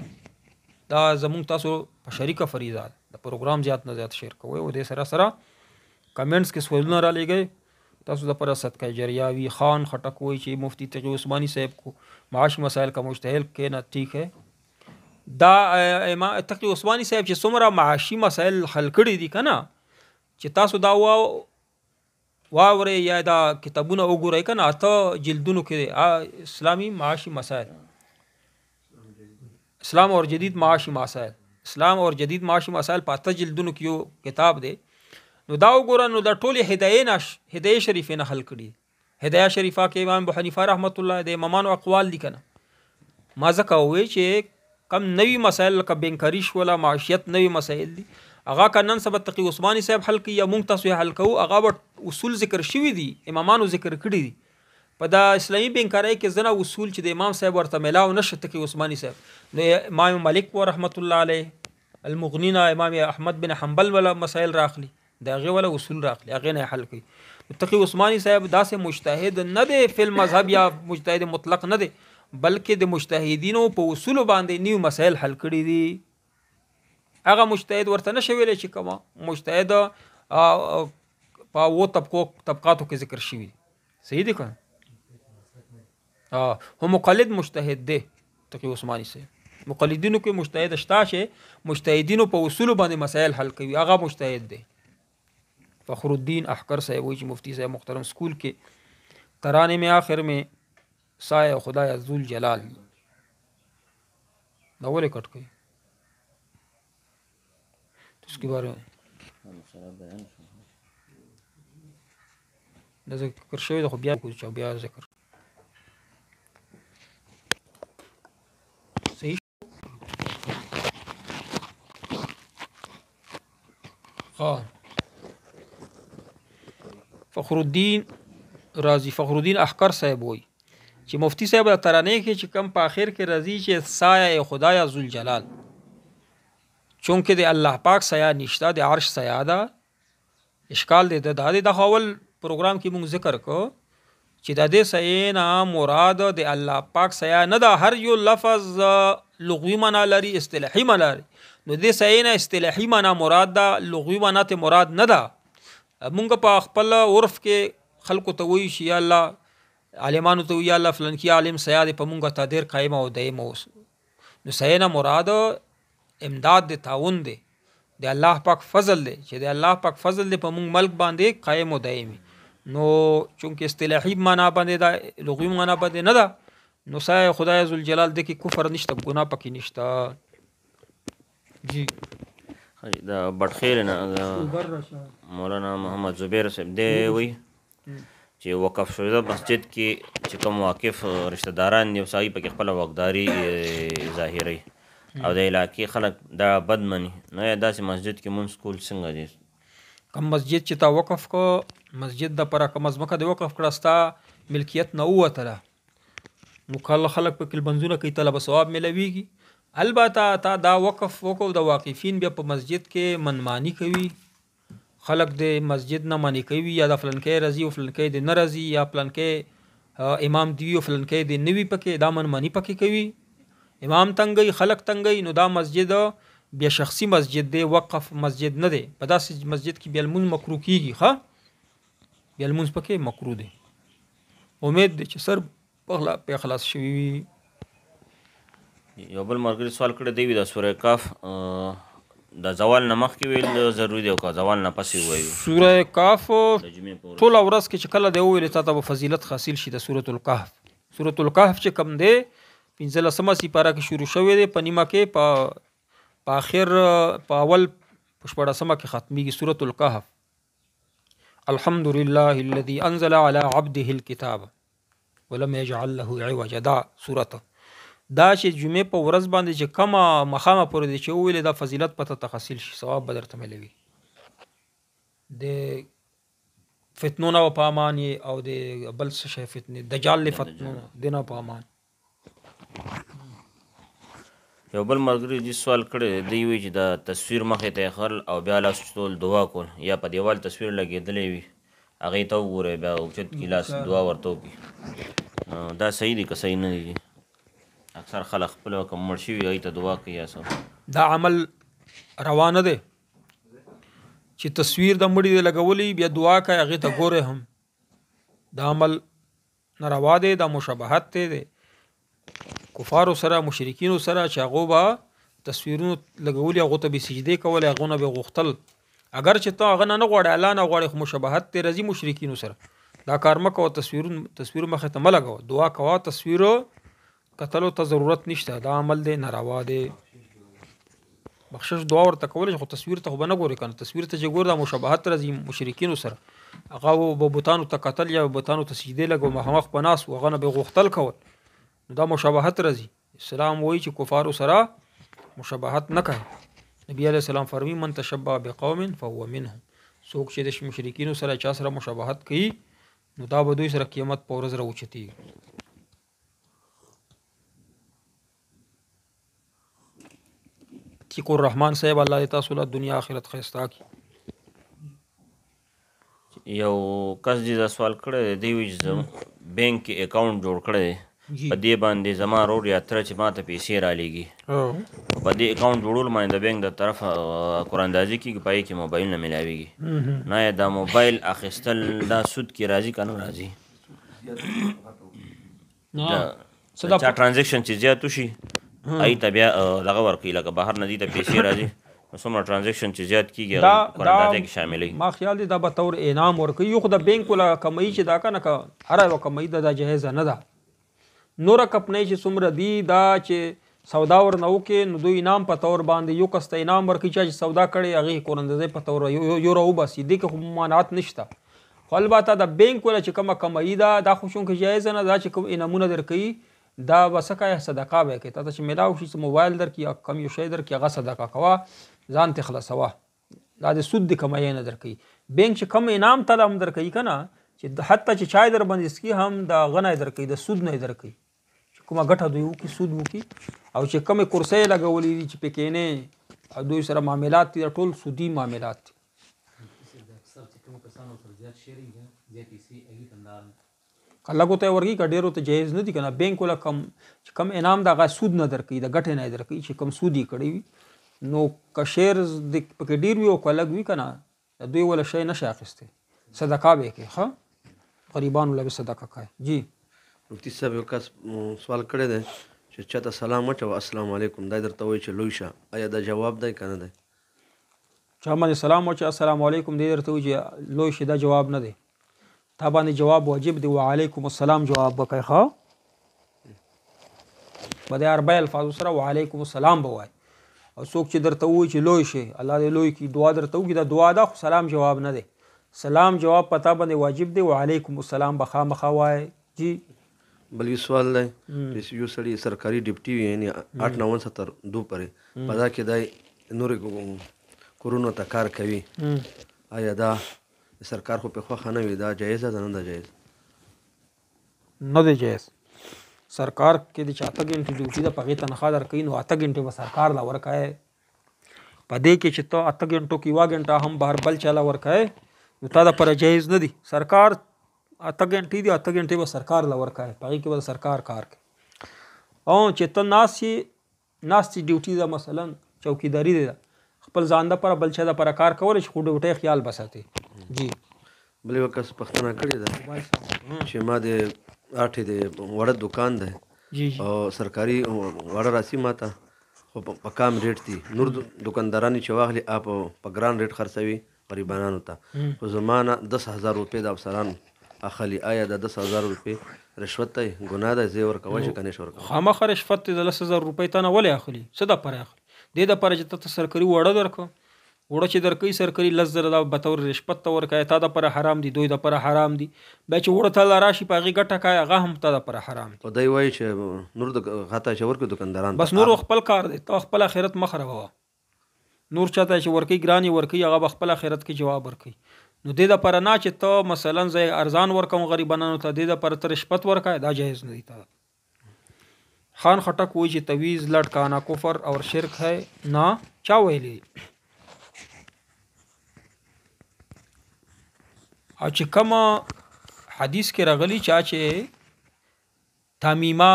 دا زمونږ تاسو په شریکه فریضه ده د پروګرام زیات نه زیات شیر کوئ او دې سره سره کمنټس کې سوالونه را لېږئ تاسو د پر صدقه جریہ وی. خان خټک وایي چې مفتی تقی عثمانی صاحب کو معاش مسائل کا مجتہد کہنا ٹھیک ہے. دا امام تقی عثمانی صاحب چې څومره معاشي مسائل حل کړي دي کنه چې تاسو دا واورئ یا دا کتابونه وګورئ کنه اته جلدونو کې اسلامی معاشي مسائل، اسلام اور جدید معاشی مسائل، اسلام اور جدید معاشی مسائل په اته جلدونو کې یو کتاب دی. نو دا وګوره نو دا ټولې هدایه شریفه نه حل کړي. هدایه شریفه کې امام ابو حنیفه رحمت الله د امامانو اقوال دي کنه. ما ځکه وایي چې کم نوی مسائل لکه بینکاری شوله معاشیت نوی مسائل دي هغه که نن سبا تقی عثمانی صاحب حل کوي یا مونږ تاسو یې حل کوو هغه اصول ذکر شوي دي، امامانو ذکر کړي دي. په دا اسلامي بینکارۍ کې ځنه اصول چې د امام صاحب ورته میلاو نشه تقی عثمانی صاحب. نو امام مالک و رحمت الله علیه المغنینا امام احمد بن حنبل ولا مسائل راخلی د هغې ولا اصول راخلی هغې نه حل کوي. تقی عثمانی صاحب داسې مجتهد نه دی فی المذهب یا مجتهد مطلق نه دی بلکې د مجتهدینو په اصولو باندې نیو مسائل حل کړي دي. هغه مجتهد ورته نشي ویلی چې کومه مجتهد په اوو طبقاتو کې ذکر شوي دي. صحیح دی که هو مقلد مجتهد دی تقی عثمانی صاحب. مقلدینو کې مجتهد شته چې مجتهدینو په اصولو باندې مسائل حل کوي هغه مجتهد دی. فخر الدین احکر صاحب وایي چې مفتی صاحب محترم اسکول کې ترانے میں آخر میں سایہ خدای ذوالجلال دا ولې کټ کوي اس کے بارے میں دا ذکر شوی دا خو بیا ذکر صحیح. فخر الدین رازی فخر الدین احکر صاحب وایي چې مفتی صاحب د ترانې کې چې کم په آخر کې راځي چې سایه خدای ذوالجلال چونکې د الله پاک سایه نشته د عرش سایه ده اشکال دی د اول پروګرام کې موږ ذکر کو چې د دې سایه نه مراد د الله پاک سایه نه ده. هر یو لفظ لغوي معنا لري اصطلاحي معنا لري. نو دې سایه نه اصطلاحي معنا مراد ده لغوي معنا ته مراد نه ده. مونږ په خپل عرف کې خلکو ته وایي چې یا الله عالمانو ته یا الله فلان کی عالم سایه دی په مونږ ته ډېر قایم او دایم اوس. نو سایه نه مراد امداد د تعاون دی د الله پاک فضل دی چې د الله پاک فضل دی په مونږ ملک باندې قایم او دایمي. نو چونکه اصطلاحي معنا باندې دا لغوي معنا باندې نه ده نو سایه خدای ذوالجلال دی کې کفر نشته ګناه پکې نشته. جی دا بټخیر نه مولانا محمد زبیر صاحب دی وی چې وقف شوی مسجد کې چې کوم واقف رشتہ داران دي سایي پکې خپل واقداري ظاهري او د علاقې خلک دا بد مني. نو داسې مسجد کې مونږ سکول څنګه دي کم مسجد چې تا وقف کو مسجد د پر کوم ځمکه د وقف کړه ستا ملکیت نه ووتله نو کله خلک پکې لمونځونه کوي طلب ثواب ملويږي. البته تا دا وقف وکړو د واقفین بیا په مسجد کې منمانی کوي خلق د مسجد نه منی کوي یا د فلانکې راځي او فلانکې د نه راځي یا فلانکې امام دی او فلانکې د نوی پکې دا منمانی پکې کوي امام تنګي خلق تنګي. نو دا مسجد بیا شخصي مسجد دی وقف مسجد نه دی. په داسې مسجد کې بیا لمونځ مکروه کیږي ښه بیا لمونځ پکې مکروه دی. امید دی چې سر په اخلاص شوي وي. یو بل مرګري سوال کړی دی د سوره کاف د زوال نه مخکې ویل ضروري دی او که زوال نه پسې ووایو. سوره کاف ټوله ورځ کې چې کله دی وویلې تا ته به فضیلت حاصل شي. د سورة الکهف چې کوم دی 15مه سپاره کې شروع شوی دی په نیمه کې په آخر په اول په 14مه کې ختمیږي. سورة الکهف الحمدلله الذي انزل على عبده الكتاب ولم يجعل له عوجا. دا سورته دا چې جمعې په ورځ باندې چې کومه مخامه پورې دی چې وویلې دا فضیلت پته تحصیل شي ثواب به درته ملوي. د فتنو نه په امان او د بل څه شی فتنې دجال له فتنو د نه په امان. یو بل مرګري دې سوال کړی دی وی چې دا تصویر مخې ته خل او بیا لاس چول دعا کول یا په دیوال تصویر لګېدلی وي هغې ته وګورئ بیا اوچت کې لاس دعا ورته وکړي دا صحیح دی که صحیح نه دی؟ اکثر خلک خپل کوم مړ شوي هغې ته دعا کوي یا څه دا عمل روانه دی چې تصویر د مړي دی لګولی بیا دعا کوي هغې ته ګورئ هم دا عمل ناروا دی، دا مشابهت دی کفارو سره مشرکینو سره چې هغو به تصویرونو لګولي، هغو ته به سجدې کولې، هغو نه به غوښتل. اگر چې ته هغه نه غواړې، الله نه غواړې، خو مشابهت دی راځي مشرکینو سره، دا کار مه کوه. تصویر مخې ته مه لګوه، دعا کوه. تصویرو کتلو ته ضرورت نشته، دا عمل دی ناروا دی. بخشش دعا ورته کولی، خو تصویر ته خو به نه ګورې که نه. تصویر ته چې ګور دا مشابهت راځي مشرکینو سره، هغه به بوتانو ته کتل یا بوتانو ته سجدې لګو، مخامخ په ناست و، هغه نه به غوښتل کول، نو دا مشابهت راځي. اسلام وایي چې کفارو سره مشابهت نه کوي. نبی علیه السلام فرمی من تشبه بقوم فهو منهم. څوک چې د مشرکینو سره چا سره مشابهت کوي، نو دا به دوی سره قیامت په ورځ راوچتېږي. عتیق الرحمن صاحب الله دې تاسو له دنیا آخرت ښایسته کړي. یو کس دې دا سوال کړی دی، وایي چې بینک کې اکاونټ جوړ کړی دی، په دې باندې زما رور یا تره چې ما ته پیسې رالیږي، په دې اکاونټ جوړولو باندې د بینک د طرفه قراندازي کېږي، په هغې کې موبایل نه میلاویږي. نه یا دا موبایل اخیستل دا سود کې راځي که نه راځي؟ چا ټرانزیکشن چې زیات وشي هغې ته بیا دغه ورکوي، لکه بهر نه دې ته پیسې راځي، نو څومره ټرانزیکشن چې زیات کېږي هغه قراندازۍ کې شاملوي. ما خیال دی دا به طور انعام ورکوي. یو خو د بینک والا کمایي چې دا که نه که هره یوه کمایي ده دا جایزه نه ده. نوره کمپنۍ چې څومره دي دا چې سودا ورنه وکړي، نو دوی انعام په طور باندې یو کس ته انعام ورکوي، چا چې سودا کړی هغې قراندازۍ په طور یو راوباسي، دې کې خو ممانعت نشته. خو البته د بینک والا چې کومه کمایي ده دا خو چونکې جایزه نه ده، چې کوم انعامونه درکوي دا به څه کوې، صدقه به یې کوې. تا ته چې میلاو شي څه موبایل درکړي یا کم یو شی درکړي، هغه صدقه کوه، ځان ترې خلاصوه. دا د سود د کمایۍ نه درکوي. بینک چې کم انعام تاله هم درکوي که نه، چې حتی چې چای در باندې څکي هم د هغه نه یې درکوي، د سود نه یې درکوي، چې کومه ګټه دوی وکړي سود وکړي. او چې کومې کورسۍ یې لګولي دي چې پکې کښېنې او دوی سره معاملات دي، ټول سودي معاملات دي. که لږو ته یې ورکوي که ډېرو ته جایز نه دي که نه. بینک والا کم انعام د هغه سود نه درکوي، د ګټې نه یې درکوي چې کم سود یې کړی وي. نو که شیرز پکې ډېر وي او که لږ وي که نه، د دوی والا شی نه شي اخیستی، صدقه به یې کوي. ښه غریبانو له به صدقه کوي. جی مفتي صاحب یو کس سوال کړی دی چې چاته سلام اچوه السلام علیکم، دا درته وایي چې لوی شه، آیا دا جواب دی که نه دی؟ چا باندې سلام واچوه السلام علیکم، دی درته وایي چې لوی شي، دا جواب نه دی. تا باندې جواب واجب دی، وعلیکم السلام جواب به کوي. ښه به د اربع الفاظو سره وعلیکم السلام به وایي. او څوک چې درته وایي چې لوی شي، الله دې لوی کړي، دعا درته وکړي، دا دعا ده، خو سلام جواب نه دی. سلام جواب په تا باندې واجب دی، وعلیکم السلام به خامخا وایي. جی بل یو سوال دی، یو سړي سرکاري ډیپټي وي، یعنی 8/9/2 پورې په دا کې دی نورې کورونو ته کار کوي، آیا دا سرکار خو په خوښه نه وي، دا جایزه ده نه ده جایز؟ نه دی جایز. سرکار کې د چې 8 ګنټې ډیوټي ده، په هغې تنخوا درکوي، نو 8 ګنټې به سرکار له ورکوې. په دې کې چې ته 8 ګنټو کې 1 ګنټه هم بهر بل چا له ورکوې، نو تا دپاره جایز نه دي. سرکار 8 ګنټې دي، 8 ګنټې به سرکار له ورکوې، په هغې کې به سرکار کار کوي. او چې ته ناستې ډیوټي ده، مثلا چوکیداري ده، خپل ځان دپاره بل چا دپاره کار کولی شي، خو ډیوټۍ خیال به ساتې. جی بل یو کس پوښتنه کړې ده چې ما د آټې د وړه دکان دی او سرکاري وړه راسي ما ته، خو په کم ریټ دي، نور دکانداران چې واخلي آپ په ګران ریټ خرڅوي غریبانو ته، خو زما نه 10,000 روپۍ د افسران اخلي. آیا د 10,000 روپۍ رشوت دی، ګناه ده، زه یې ورکولی شي که نه شي ورکولی؟ خامخا رشوت دی. د 10,000 روپۍ تا نه ولې اخلي؟ څه دپاره اخلي؟ دې دپاره چې ته سرکاري وړه درکړه، وړه چې درکوي سرکاري 10,000 دا بطور رشوت ته ورکوي، تا دپاره حرام دي، دوی دپاره حرام دي. بیا چې وړه ته راشي په هغې ګټه کوي، هغه هم تا دپاره حرام دي. خو دی وایي چې نور هاته چې ورکړي دکانداران، بس نور خپل کار دی، ته خپل آخرت مه خرابوه. نور چاته چې ورکوي ګران یې ورکوي، هغه به خپل آخرت کې جواب ورکوي. نو دې دپاره نه چې ته مثلا زه ارزان ورکوم غریبانو ته، دې دپاره ته رشوت ورکوې، دا جایز نه دی. تا خان خټک وایي چې تویز لټکانا کفر اور شرک ہے. نه چا ویلی؟ او چې کوم حدیث کې راغلی چې تمیمه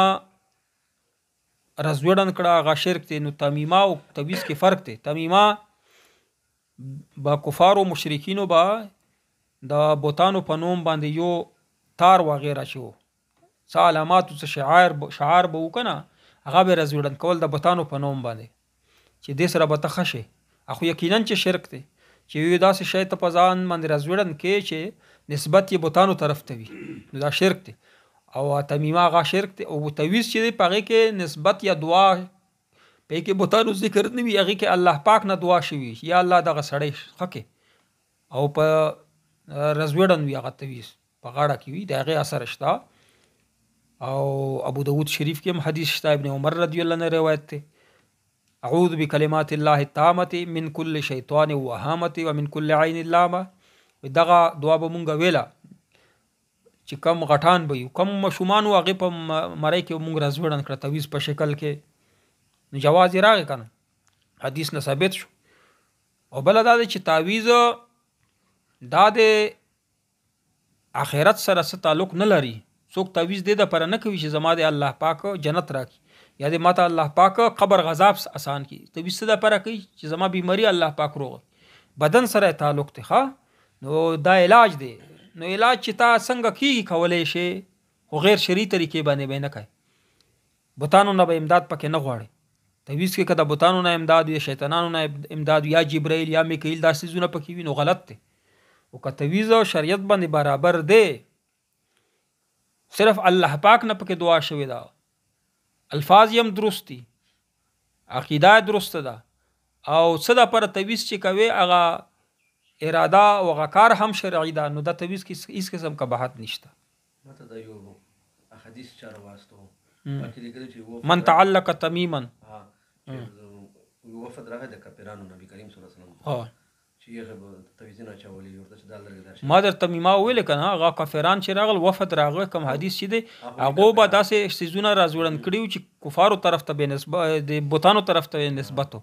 رزوړن کړه هغه شرک دی. نو تمیمه او تویز کې فرق دی. تمیمه با کفار او مشرکینو با د بوتانو په نوم باندې یو تار وغیره چې وو څه علاماتو څه شعار به وو که نه هغه به رزوړند کول د بتانو په نوم باندې چې دې سره به ته ښه شې. اخو یقینا چې شرک دی چې یو داسې شی ته په ځان باندې رزوړند کې چې نسبت یې بتانو طرف ته وي نو دا شرک دی. او تمیمه هغه شرک دی. او تعویض چې دی په هغې کې نسبت یا دعا په کې بتانو ذکر نه وي هغې کې الله پاک نه دعا شوي یا الله دغه سړی ښه کړې او په رزوړند وي هغه تعویض په غاړه کې وي د هغې اثر شته. او ابو داود شریف کې هم حدیث شته ابن عمر رضی الله عنه روایت دی اعوذ بکلمات الله التامة من كل شیطان وهامة ومن كل عین لامة. دغه دعا به مونږ ویله چې کم غټان به یو کم ماشومان و هغې په مرۍ کې مونږ رزوړند کړه تعویض په شکل کې نو جواز یې راغی که نه حدیث نه ثابت شو. او بله دا دی چې تعویض دا د آخرت سره څه تعلق نه لري. څوک تعویض دې دپاره نه کوي چې زما د الله پاک جنت راکړي یا د ماته الله پاک قبر غذاب آسان کړي. تعویض څه دپاره کوي چې زما بیماري الله پاک روغ بدن سره تعلق دی ښه نو دا علاج دی. نو علاج چې تا څنګه کېږي کولی شي خو غیر شرعي طریقې باندې به یې نه کوي. بتانو نه به امداد پکې نه غواړي. تعویض کې که د بتانو نه امداد وي شیطانانو نه امداد یا جبرائیل یا میکائیل دا څیزونه پکې وي نو غلط دی. او که تعویض او شریعت باندې برابر دی صرف الله پاک نه پکې دعا شوې ده الفاظ یې هم درست دي عقیده درسته ده او څه دپاره تعویض چې کوي هغه اراده او هغه کار هم شرعي ده نو د تعویض کې هیڅ قسم قباحت نشته. ماته دا یو حدیث چا راواستو پکې لیکلي چې من تعلق تمیما وفد راغی د کافرانو نبی کریم صلی الله علیه وسلم چې هغه تعویض نه چولي ورته چې دا لري ما درته میما ویل کنه هغه کافران چې راغل وفد راغی کوم حدیث چې دی هغه به داسې سيزونه رازوړند کړیو چې کفارو طرف ته به نسبت د بوتانو طرف ته نسبت نو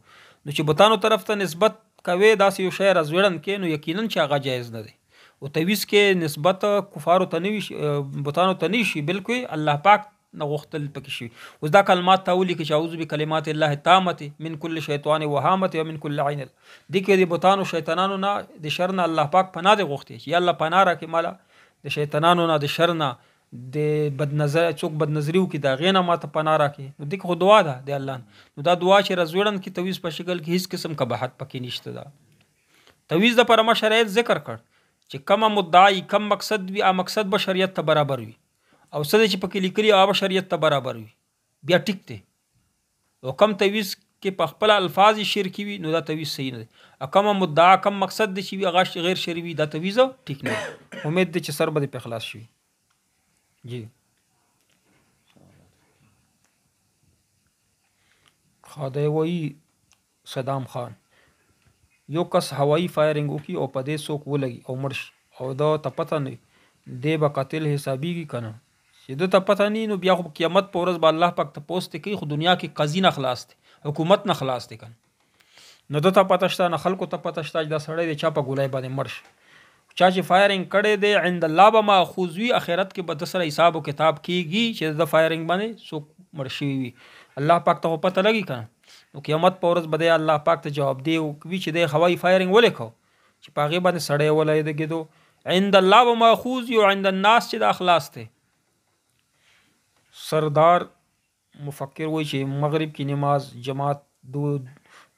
چې بوتانو طرف ته نسبت کوي داسې یو شی رازوړند کې نو یقینا چې هغه جایز نه دی. او تعویض کې نسبت کفارو ته نه وي بوتانو ته نه شي بلکې الله پاک نه غوښتل پکې شي. اوس دا کلمات ته ولیکي چې اعوذ بکلمات الله التامة من كل شیطان وهامة ومن كل عین دې کې د بوتانو شیطانانو نه د شر نه الله پاک پناه دې غوښتي چې یا الله پناه راکړي مالا د شیطانانو نه د شر نه د بدنظر څوک بدنظریو کې دا غینه ماته پناه راکړي. نو دغه خو دعا ده د الله نو دا دعا چې رزوړند کې تعویض په شکل کې هیڅ قسم قباحت پکې نشته ده. تعویض د پر ما شرایط ذکر کړ چې کومه مدعای کم مقصد وي مقصد به شریعت ته برابر وي او څه چې پکې لیکلي هغه شریعت ته برابر وي بیا ټیک دی. او کم تعویض کې په خپل الفاظ شرکی وي نو دا تعویض صحیح نه دی. او کومه مدعا کم مقصد دی چې هغه غیر شرعي وي دا تعویض ټیک نه دی. امید دی چې سر به په خلاص شي. جی خدای وایي صدام خان یو کس هوایی فایرنګ وکړي او په دې څوک ولګي او مړ شي او دا ته پته نه دی به قاتل حسابیږي که نه چې ده ته پته نه نو بیا خو قیامت په ورځ به الله پاک تپوس ته کوي خو دنیا کې قاضي نه خلاص دی حکومت نه خلاص دی که نو ده ته پته شته نه خلکو ته پته شته چې دا سړی دی چا په ګولۍ باندې مړ شي. چا چې فایرنګ کړی دی عند الله به ماخوذ وي اخرت کې به د سره حساب و کتاب کېږي چې د فایرنګ باندې څوک مړ شوي وي. الله پاک ته خو پته لګي که نو قیامت په ورځ به دی الله پاک ته جواب دی وي چې دی هوایي فایرنګ ولې کو چې په هغې باندې سړی ولګېدو عند الله به ماخوذ یو عند الناس چې دا اخلاص دی. سردار مفکر وایي چې مغرب کی نماز جماعت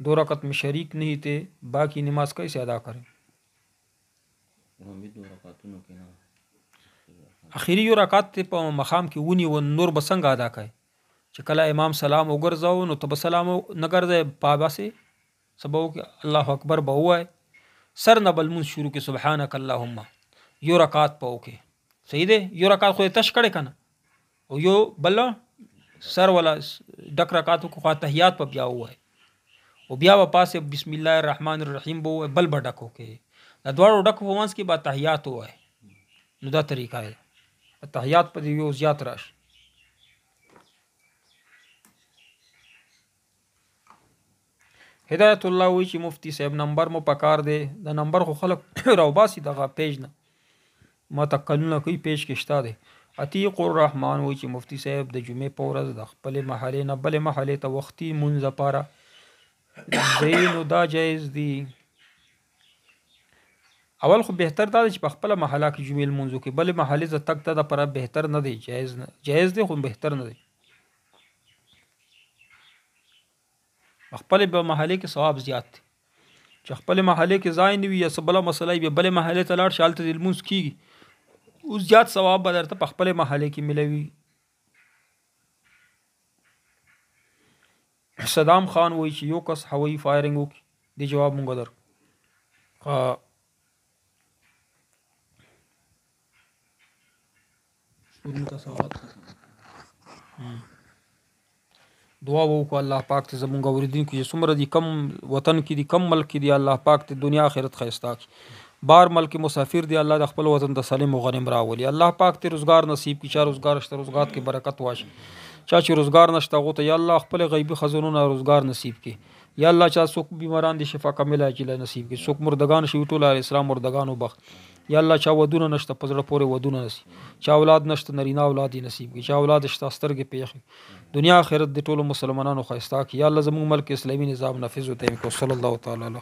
دو رکعت میں شریک نہیں تھے باقی نماز کیسے ادا کریں. اخیری یو رکعت ته په مقام کې ونی و نور به څنګه ادا کوي چې کله امام سلام وګرځاو نو ته به سلام نه ګرځې پاباسې سبا وکړي الله اکبر به ووایي سر نه به لمونځ شروع کړي سبحانک اللهم یو رکعت په وکړي صحیح دی. یو رکعت خو یې تش کړی که نه او یو بل سر والا ډک رکعت وکړو خو تحیات په بیا ووایي او بیا به پاسې بسم الله الرحمن الرحیم به ووایي بل به ډک وکړي دا دواړو ډکو په منځ کې به تحیات ووایي نو دا طریقه ده تحیات په یو زیات راشي. هدایت الله وی چې مفتی صاحب نمبر مو پکار دی د نمبر خو خلک راوباسي دغه پیج نه ما تکلونه کوي پیج کې شته دی. عتیق الرحمن وی چې مفتی صاحب د جمعې په ورځ د خپل محلې نه بلې محلې ته وختي مونځ لپاره نو دا جایز دی اول خو بهتر دا دی چې په خپله محله کې جمعې لمونځ وکړي، بلې محلې ته تګ ته دپاره بهتر نه دی، جایز دی خو بهتر نه دی. خپلې به محلې کې ثواب زیات دی، چې خپلې محلې کې ځای نه وي یا څه بله مسله وي بلې محلې ته لاړ شي هلته دې لمونځ کېږي، اوس زیات ثواب به درته په خپلې محلې کې ملوي. صدام خان وایي چې یو کس هوایي فایرنګ وکړي، دې جواب مونږ درکړو. دعا وکړو الله پاک ته زمونږ اوریدونکو چې څومره دي کم وطن کې دي کم ملک کې دي، الله پاک ته دنیا آخرت ښایسته کړي. بار ملک مسافر دی الله د خپل وطن ته سالم و غنم راولي. الله پاک ته روزګار نصیب کړي، چا روزګار شته روزګار کې برکت واچي، چا چې روزګار نشته هغو ته یا الله خپل غیبي خزانو نه روزګار نصیب کړي. یا الله چا څوک بیماران دي شفا کامله عاجله نصیب کړي، څوک مردگان شي ټول علیه السلام مردگانو بخت. یا الله چا ودونه نشته په زړه پورې ودونه نصیب، چا اولاد نشته نرینه اولاد یې نصیب کړي، چا اولاد شته سترګې پېښې، دنیا آخرت د ټولو مسلمانانو ښایسته کړي. یا الله زموږ ملک اسلامي نظام نافذ وتیم کو. صلی الله تعالی علیه